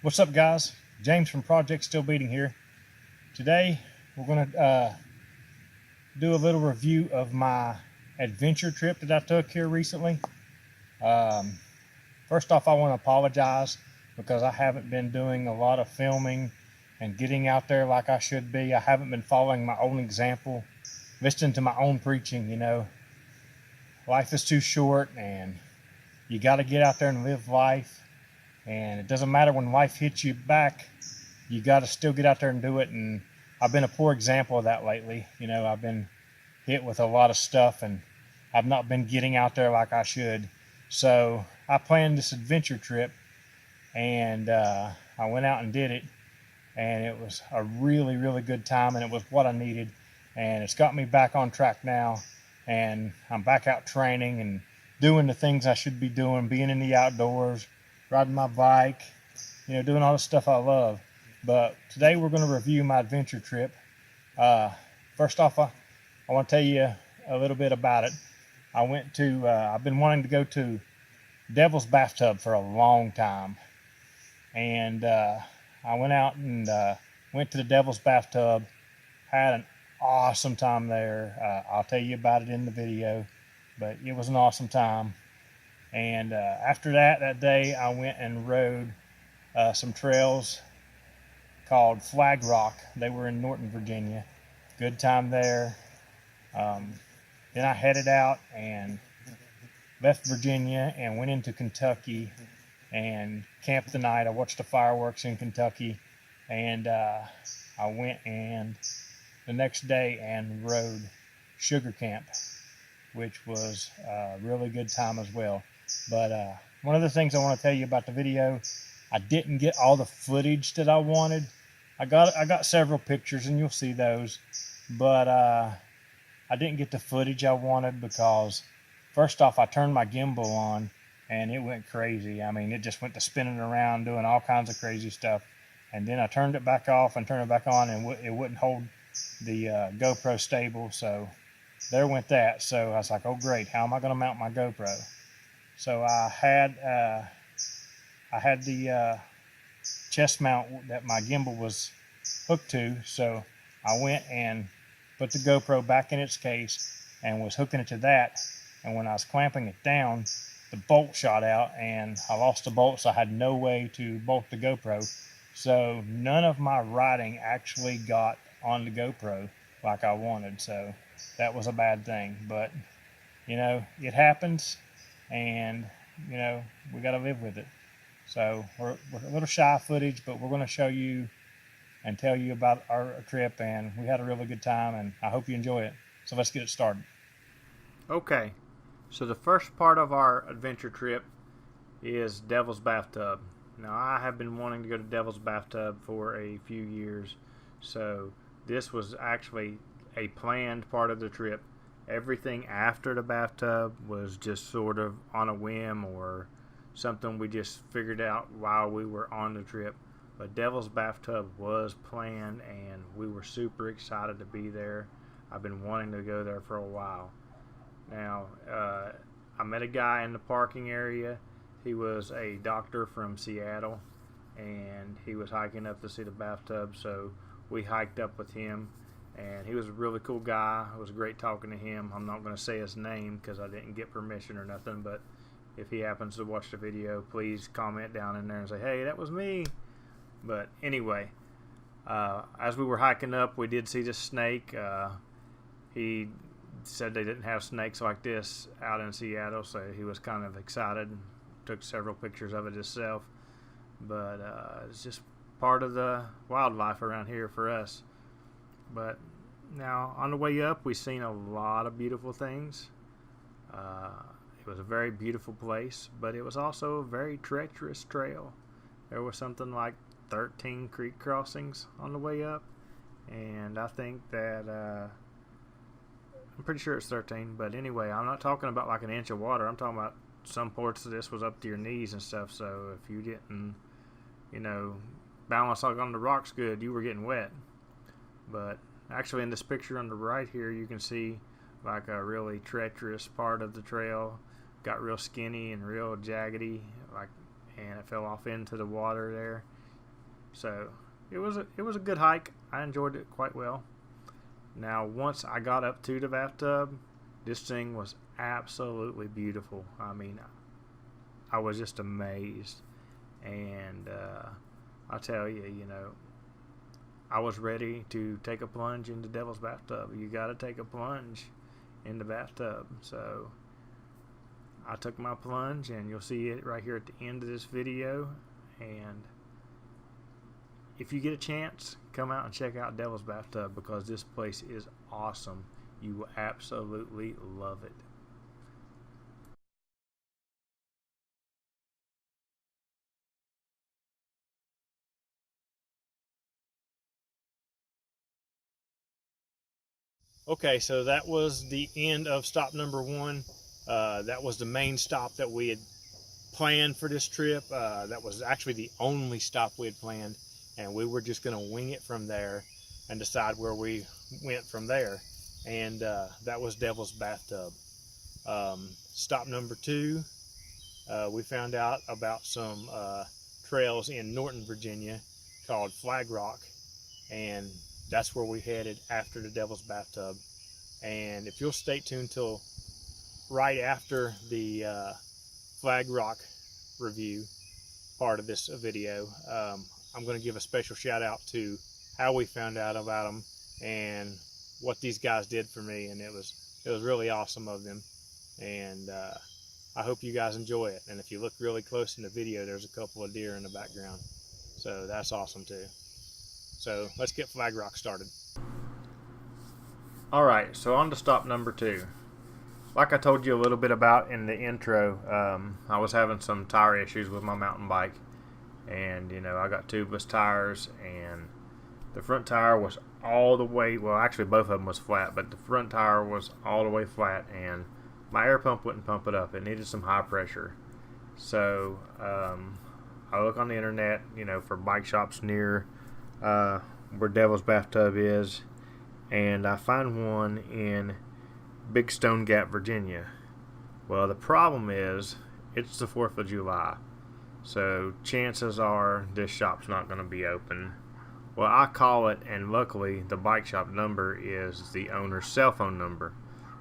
What's up, guys? James from Project Still Beating here. Today we're going to do a little review of my adventure trip that I took here recently. Um, First off, I want to apologize because I haven't been doing a lot of filming and getting out there like I should be. I haven't been following my own example, listening to my own preaching. Life is too short and you got to get out there and live life. And it doesn't matter when life hits you back, you got to still get out there and do it. And I've been a poor example of that lately. I've been hit with a lot of stuff and I've not been getting out there like I should. So I planned this adventure trip and I went out and did it. And it was a really, really good time, and it was what I needed. And it's got me back on track now. And I'm back out training and doing the things I should be doing, being in the outdoors, riding my bike, doing all the stuff I love. But today we're going to review my adventure trip. First off, I want to tell you a little bit about it. I've been wanting to go to Devils Bathtub for a long time. And I went out and went to the Devils Bathtub, had an awesome time there. I'll tell you about it in the video, but it was an awesome time. And after that day, I went and rode some trails called Flag Rock. They were in Norton, Virginia. Good time there. Then I headed out and left Virginia and went into Kentucky and camped the night. I watched the fireworks in Kentucky, and I went and the next day and rode Sugar Camp, which was a really good time as well. But one of the things I want to tell you about the video, I didn't get all the footage that I wanted. I got several pictures, and you'll see those, but I didn't get the footage I wanted because, first off, I turned my gimbal on, and it went crazy. I mean, it just went to spinning around, doing all kinds of crazy stuff. And then I turned it back off and turned it back on, and it wouldn't hold the GoPro stable, so there went that. So I was like, oh great, how am I going to mount my GoPro? So I had the chest mount that my gimbal was hooked to, so I went and put the GoPro back in its case and was hooking it to that. And when I was clamping it down, the bolt shot out and I lost the bolt, so I had no way to bolt the GoPro. So none of my riding actually got on the GoPro like I wanted. So that was a bad thing. But, it happens, and, we got to live with it. So we're a little shy of footage, but we're going to show you and tell you about our trip, and we had a really good time, and I hope you enjoy it. So let's get it started. Okay, so the first part of our adventure trip is Devil's Bathtub. Now, I have been wanting to go to Devil's Bathtub for a few years, so this was actually a planned part of the trip. Everything after the bathtub was just sort of on a whim or something we just figured out while we were on the trip. But Devil's Bathtub was planned, and we were super excited to be there. I've been wanting to go there for a while. Now, I met a guy in the parking area. He was a doctor from Seattle, and he was hiking up to see the bathtub, so we hiked up with him, and he was a really cool guy. It was great talking to him. I'm not going to say his name because I didn't get permission or nothing, but if he happens to watch the video, please comment down in there and say, hey, that was me. But anyway, as we were hiking up, we did see the snake. He said they didn't have snakes like this out in Seattle, so he was kind of excited and took several pictures of it himself. But it's just part of the wildlife around here for us. But now on the way up, we seen a lot of beautiful things. It was a very beautiful place, but it was also a very treacherous trail. There was something like 13 creek crossings on the way up, and I think that I'm pretty sure it's 13, but anyway, I'm not talking about like an inch of water. I'm talking about some parts of this was up to your knees and stuff, so if you didn't, balance like on the rocks good, you were getting wet. But actually in this picture on the right here, you can see like a really treacherous part of the trail. Got real skinny and real jaggedy, and it fell off into the water there. So it was a good hike. I enjoyed it quite well. Now once I got up to the bathtub, this thing was absolutely beautiful. I mean, I was just amazed, and I tell you, you know, I was ready to take a plunge into Devil's Bathtub. You got to take a plunge in the bathtub. So I took my plunge, and you'll see it right here at the end of this video. And if you get a chance, come out and check out Devil's Bathtub, because this place is awesome. You will absolutely love it. Okay, so that was the end of stop number 1. That was the main stop that we had planned for this trip. That was actually the only stop we had planned, and we were just going to wing it from there and decide where we went from there. And that was Devil's Bathtub. Stop number 2, we found out about some trails in Norton, Virginia called Flag Rock, and that's where we headed after the Devil's Bathtub. And if you'll stay tuned till right after the Flag Rock review part of this video, I'm going to give a special shout out to how we found out about them and what these guys did for me, and it was really awesome of them. And I hope you guys enjoy it. And if you look really close in the video, there's a couple of deer in the background, so that's awesome too. So let's get Flag Rock started. Alright, so on to stop number 2. Like I told you a little bit about in the intro, I was having some tire issues with my mountain bike. And, you know, I got tubeless tires, and the front tire was all the way, well, actually both of them was flat, but the front tire was all the way flat, and my air pump wouldn't pump it up. It needed some high pressure. So I look on the internet, you know, for bike shops near where Devil's Bathtub is, and I find one in Big Stone Gap, Virginia. Well, the problem is it's the 4th of July, so chances are this shop's not going to be open. Well, I call it, and luckily the bike shop number is the owner's cell phone number.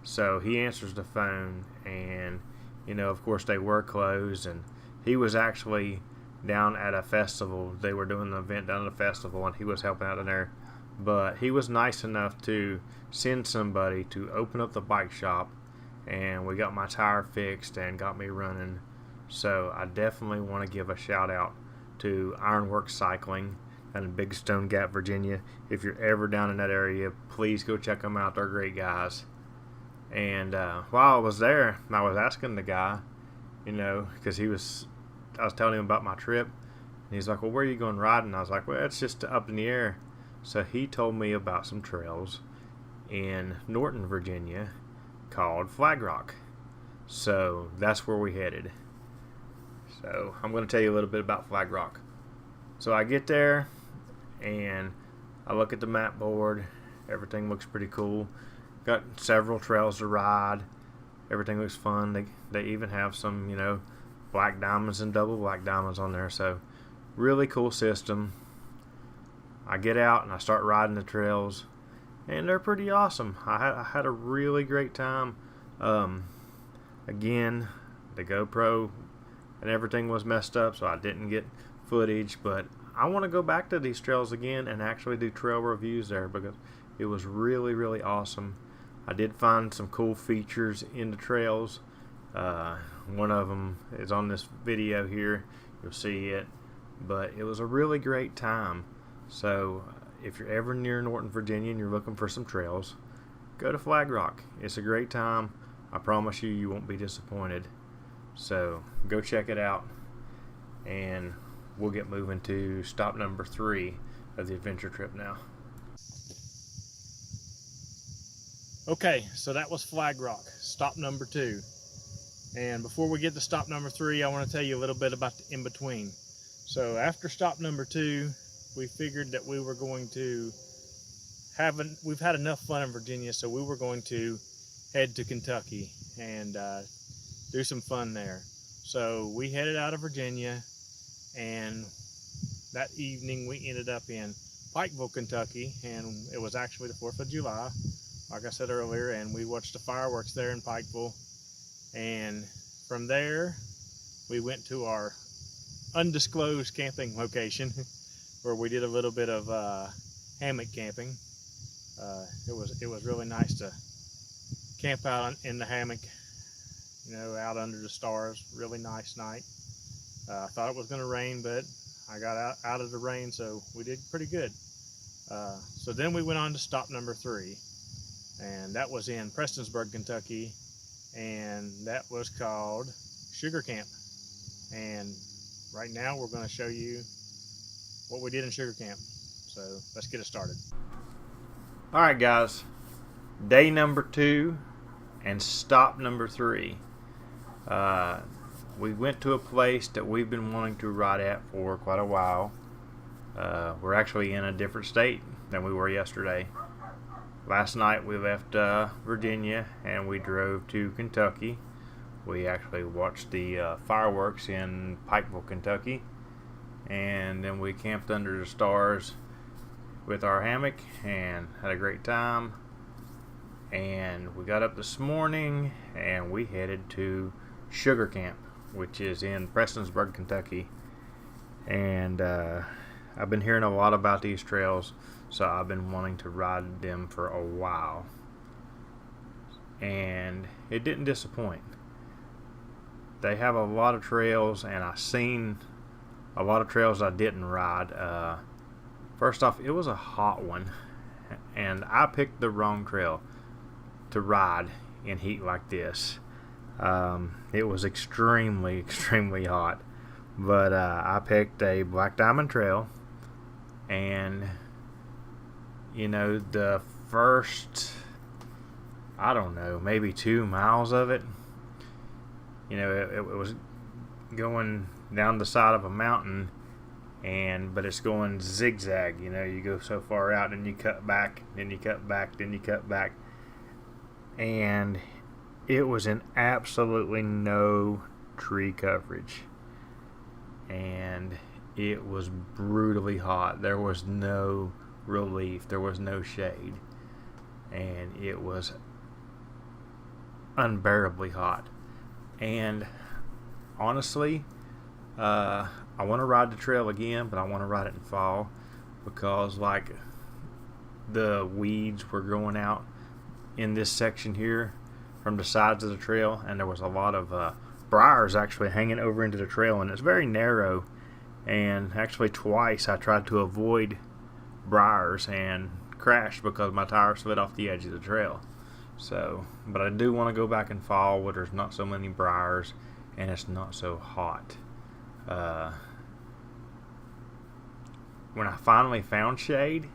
So he answers the phone, and, you know, of course they were closed, and he was actually down at a festival. They were doing an event down at a festival, and he was helping out in there. But he was nice enough to send somebody to open up the bike shop, and we got my tire fixed and got me running. So I definitely want to give a shout out to Ironworks Cycling in Big Stone Gap, Virginia. If you're ever down in that area, please go check them out. They're great guys. And while I was there, I was asking the guy, you know, because I was telling him about my trip, and he's like, well, where are you going riding? I was like, well, it's just up in the air. So he told me about some trails in Norton, Virginia called Flag Rock. So that's where we headed. So I'm going to tell you a little bit about Flag Rock. So I get there, and I look at the map board. Everything looks pretty cool. Got several trails to ride. Everything looks fun. They even have some, you know, black diamonds and double black diamonds on there. So really cool system. I get out and I start riding the trails, and they're pretty awesome. I had a really great time. Again, the GoPro and everything was messed up, so I didn't get footage, but I want to go back to these trails again and actually do trail reviews there, because it was really, really awesome. I did find some cool features in the trails. One of them is on this video here. You'll see it, but it was a really great time. So if you're ever near Norton, Virginia, and you're looking for some trails, go to Flag Rock. It's a great time. I promise you won't be disappointed. So go check it out, and we'll get moving to stop number 3 of the adventure trip now. Okay, so that was Flag Rock, stop number 2. And before we get to stop number 3, I want to tell you a little bit about the in-between. So after stop number 2, we figured that we were going to we've had enough fun in Virginia, so we were going to head to Kentucky and do some fun there. So we headed out of Virginia, and that evening we ended up in Pikeville, Kentucky, and it was actually the 4th of July, like I said earlier, and we watched the fireworks there in Pikeville. And from there, we went to our undisclosed camping location where we did a little bit of hammock camping. It was really nice to camp out in the hammock, you know, out under the stars. Really nice night. I thought it was going to rain, but I got out of the rain, so we did pretty good. So then we went on to stop number 3, and that was in Prestonsburg, Kentucky, and that was called Sugar Camp. And right now we're going to show you what we did in Sugar Camp. So let's get it started. All right, guys. Day number 2 and stop number 3. We went to a place that we've been wanting to ride at for quite a while. We're actually in a different state than we were yesterday. Last night we left Virginia and we drove to Kentucky. We actually watched the fireworks in Pikeville, Kentucky, and then we camped under the stars with our hammock and had a great time. And we got up this morning and we headed to Sugar Camp, which is in Prestonsburg, Kentucky. And I've been hearing a lot about these trails, so I've been wanting to ride them for a while. And it didn't disappoint. They have a lot of trails, and I've seen a lot of trails I didn't ride. First off, it was a hot one, and I picked the wrong trail to ride in heat like this. It was extremely hot, but I picked a Black Diamond Trail, and you know, the first, I don't know, maybe 2 miles of it, you know, it was going down the side of a mountain, but it's going zigzag. You know, you go so far out and you cut back, then you cut back, then you cut back, and it was in absolutely no tree coverage, and it was brutally hot. There was no relief, there was no shade, and it was unbearably hot. And honestly, I want to ride the trail again, but I want to ride it in fall, because like the weeds were growing out in this section here from the sides of the trail, and there was a lot of briars actually hanging over into the trail, and it's very narrow. And actually twice I tried to avoid briars and crashed because my tire slid off the edge of the trail. So, but I do want to go back in fall where there's not so many briars and it's not so hot. When I finally found shade,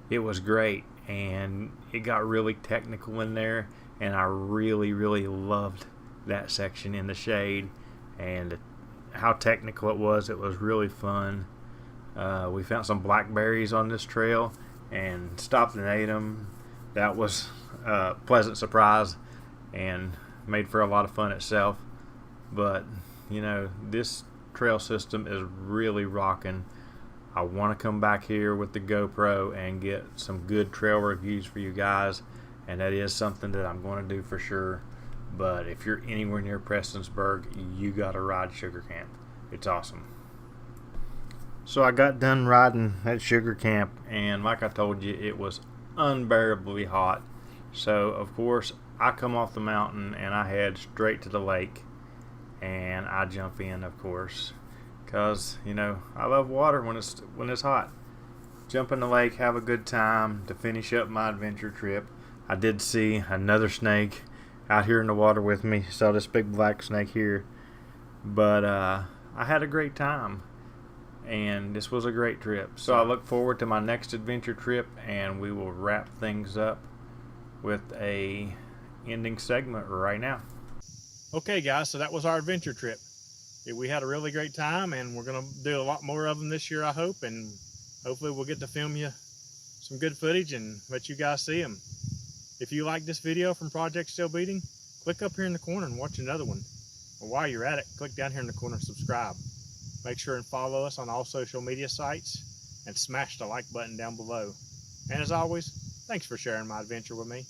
it was great, and it got really technical in there, and I really loved that section in the shade, and how technical it was really fun. We found some blackberries on this trail and stopped and ate them. That was a pleasant surprise and made for a lot of fun itself. But you know, this trail system is really rocking. I want to come back here with the GoPro and get some good trail reviews for you guys, and that is something that I'm going to do for sure. But if you're anywhere near Prestonsburg, you got to ride Sugar Camp. It's awesome. So I got done riding at Sugar Camp, and like I told you, it was unbearably hot. So of course I come off the mountain and I head straight to the lake, and I jump in, of course, because you know, I love water when it's hot. Jump in the lake, have a good time to finish up my adventure trip. I did see another snake out here in the water with me. Saw this big black snake here, but I had a great time, and this was a great trip. So I look forward to my next adventure trip, and we will wrap things up with a ending segment right now. Okay guys, so that was our adventure trip. We had a really great time, and we're going to do a lot more of them this year, I hope, and hopefully we'll get to film you some good footage and let you guys see them. If you like this video from Project Still Beating, click up here in the corner and watch another one. Or while you're at it, click down here in the corner and subscribe. Make sure and follow us on all social media sites and smash the like button down below. And as always, thanks for sharing my adventure with me.